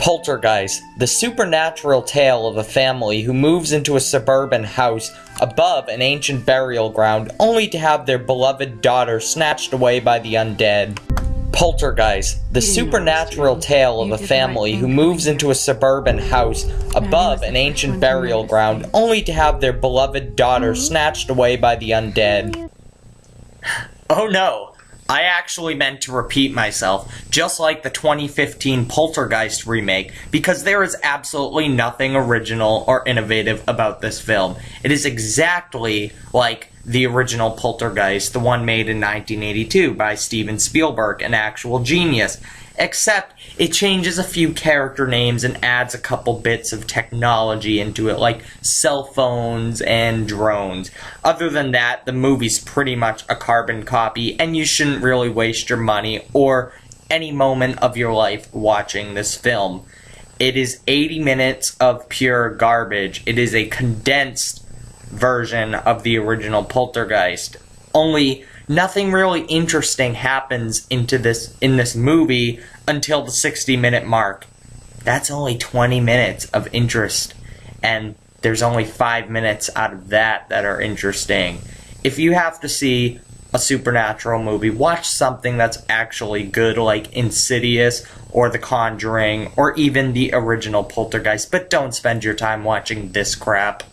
Poltergeist, the supernatural tale of a family who moves into a suburban house above an ancient burial ground only to have their beloved daughter snatched away by the undead. Poltergeist, the supernatural tale of a family who moves into a suburban house above an ancient burial ground only to have their beloved daughter snatched away by the undead. Oh no! I actually meant to repeat myself, just like the 2015 Poltergeist remake, because there is absolutely nothing original or innovative about this film. It is exactly like the original Poltergeist, the one made in 1982 by Steven Spielberg, an actual genius. Except, it changes a few character names and adds a couple bits of technology into it, like cell phones and drones. Other than that, the movie's pretty much a carbon copy, and you shouldn't really waste your money or any moment of your life watching this film. It is 80 minutes of pure garbage. It is a condensed version of the original Poltergeist. Only nothing really interesting happens in this movie until the 60-minute mark. That's only 20 minutes of interest, and there's only 5 minutes out of that are interesting. If you have to see a supernatural movie, watch something that's actually good, like Insidious or The Conjuring or even the original Poltergeist, but don't spend your time watching this crap.